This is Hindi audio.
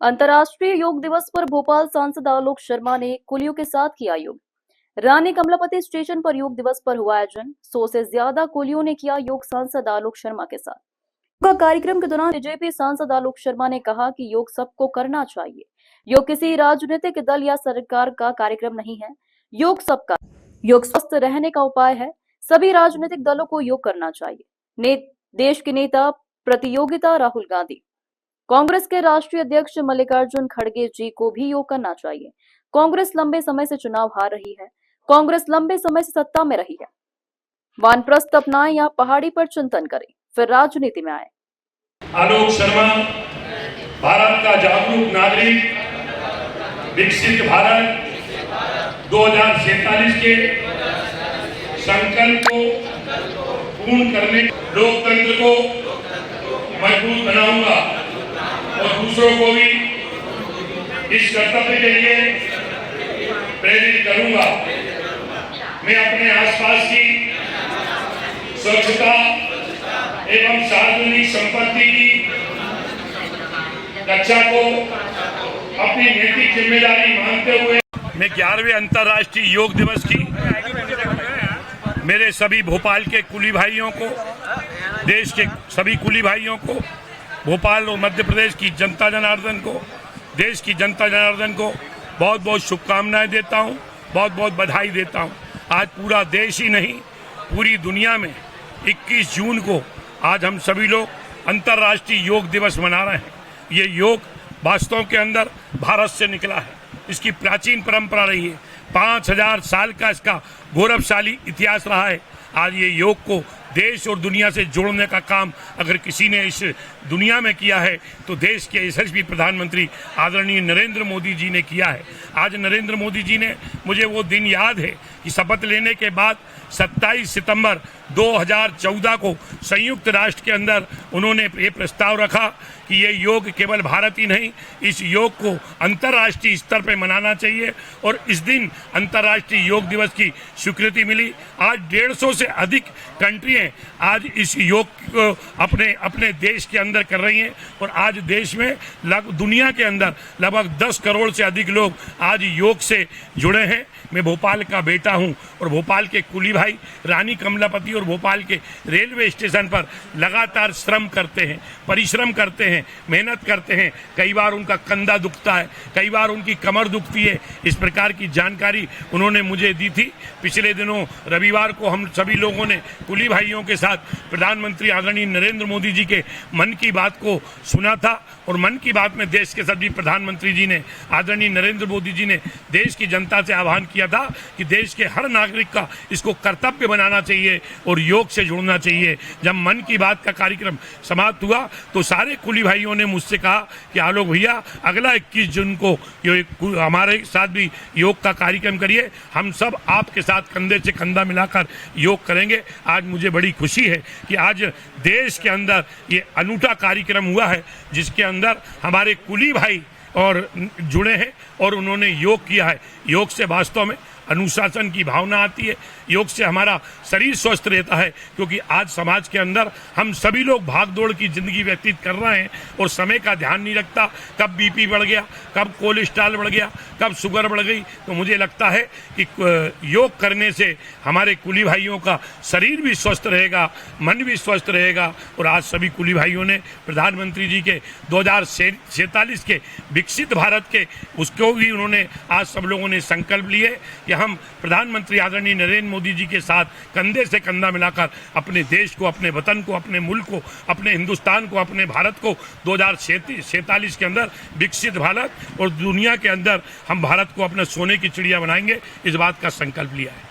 अंतर्राष्ट्रीय योग दिवस पर भोपाल सांसद आलोक शर्मा ने कुलियों के साथ किया योग। रानी कमलापति स्टेशन पर योग दिवस पर हुआ आयोजन। 100 से ज्यादा कुलियों ने किया योग सांसद आलोक शर्मा के साथ। योग कार्यक्रम के दौरान बीजेपी सांसद आलोक शर्मा ने कहा कि योग सबको करना चाहिए। योग किसी राजनीतिक दल या सरकार का कार्यक्रम नहीं है, योग सबका। योग स्वस्थ रहने का उपाय है। सभी राजनीतिक दलों को योग करना चाहिए। देश के नेता प्रतियोगिता राहुल गांधी, कांग्रेस के राष्ट्रीय अध्यक्ष मल्लिकार्जुन खड़गे जी को भी योग करना चाहिए। कांग्रेस लंबे समय से चुनाव हार रही है। कांग्रेस लंबे समय से सत्ता में रही है। वानप्रस्थ अपनाएं या पहाड़ी पर चिंतन करें, फिर राजनीति में आए। आलोक शर्मा भारत का जागरूक नागरिक, विकसित भारत 2047 के संकल्प को पूर्ण करने, लोकतंत्र को मजबूत बनाऊंगा और दूसरों को भी इस कर्तव्य के लिए प्रेरित करूंगा। मैं अपने आसपास की स्वच्छता एवं सार्वजनिक संपत्ति की रक्षा को अपनी नैतिक जिम्मेदारी मानते हुए मैं 11वें अंतर्राष्ट्रीय योग दिवस की मेरे सभी भोपाल के कुली भाइयों को, देश के सभी कुली भाइयों को, भोपाल और मध्य प्रदेश की जनता जनार्दन को, देश की जनता जनार्दन को बहुत बहुत शुभकामनाएं देता हूं, बहुत बहुत बधाई देता हूं। आज पूरा देश ही नहीं, पूरी दुनिया में 21 जून को आज हम सभी लोग अंतर्राष्ट्रीय योग दिवस मना रहे हैं। ये योग वास्तव के अंदर भारत से निकला है। इसकी प्राचीन परंपरा रही है। 5000 साल का इसका गौरवशाली इतिहास रहा है। आज ये योग को देश और दुनिया से जोड़ने का काम अगर किसी ने इस दुनिया में किया है तो देश के यशस्वी प्रधानमंत्री आदरणीय नरेंद्र मोदी जी ने किया है। आज नरेंद्र मोदी जी ने, मुझे वो दिन याद है कि शपथ लेने के बाद 27 सितंबर 2014 को संयुक्त राष्ट्र के अंदर उन्होंने ये प्रस्ताव रखा कि ये योग केवल भारत ही नहीं, इस योग को अंतर्राष्ट्रीय स्तर पर मनाना चाहिए और इस दिन अंतर्राष्ट्रीय योग दिवस की स्वीकृति मिली। आज 150 से अधिक कंट्रियां आज इस योग को अपने अपने देश के अंदर कर रही हैं और आज देश में दुनिया के अंदर लगभग 10 करोड़ से अधिक लोग आज योग से जुड़े हैं। मैं भोपाल का बेटा हूं और भोपाल के कुली भाई रानी कमलापति और भोपाल के रेलवे स्टेशन पर लगातार श्रम करते हैं, परिश्रम करते हैं, मेहनत करते हैं। कई बार उनका कंधा दुखता है, कई बार उनकी कमर दुखती है। इस प्रकार की जानकारी उन्होंने मुझे दी थी। पिछले दिनों रविवार को हम सभी लोगों ने कुली भाइयों के साथ प्रधानमंत्री आदरणीय नरेंद्र मोदी जी के मन की बात को सुना था और मन की बात में देश के सभी प्रधानमंत्री जी ने, आदरणीय नरेंद्र मोदी जी ने देश की जनता से आह्वान किया था कि देश के हर नागरिक का इसको कर्तव्य बनाना चाहिए और योग से जुड़ना चाहिए। जब मन की बात का कार्यक्रम समाप्त हुआ तो सारे कुली भाइयों ने मुझसे कहा कि आलोक भैया अगला 21 जून को हमारे साथ भी योग का कार्यक्रम करिए, हम सब आपके साथ कंधे से कंधा मिलाकर योग करेंगे। आज मुझे बड़ी खुशी है कि आज देश के अंदर ये अनूठा कार्यक्रम हुआ है जिसके अंदर हमारे कुली भाई और जुड़े हैं और उन्होंने योग किया है। योग से वास्तव में अनुशासन की भावना आती है। योग से हमारा शरीर स्वस्थ रहता है क्योंकि आज समाज के अंदर हम सभी लोग भाग दौड़ की जिंदगी व्यतीत कर रहे हैं और समय का ध्यान नहीं रखता। कब बीपी बढ़ गया, कब कोलेस्ट्रॉल बढ़ गया, कब शुगर बढ़ गई। तो मुझे लगता है कि योग करने से हमारे कुली भाइयों का शरीर भी स्वस्थ रहेगा, मन भी स्वस्थ रहेगा। और आज सभी कुली भाइयों ने प्रधानमंत्री जी के 2047 के विकसित भारत के उसको भी उन्होंने आज सब लोगों ने संकल्प लिए कि हम प्रधानमंत्री आदरणीय नरेंद्र मोदी जी के साथ कंधे से कंधा मिलाकर अपने देश को, अपने वतन को, अपने मुल्क को, अपने हिंदुस्तान को, अपने भारत को 2047 के अंदर विकसित भारत और दुनिया के अंदर हम भारत को अपने सोने की चिड़िया बनाएंगे, इस बात का संकल्प लिया है।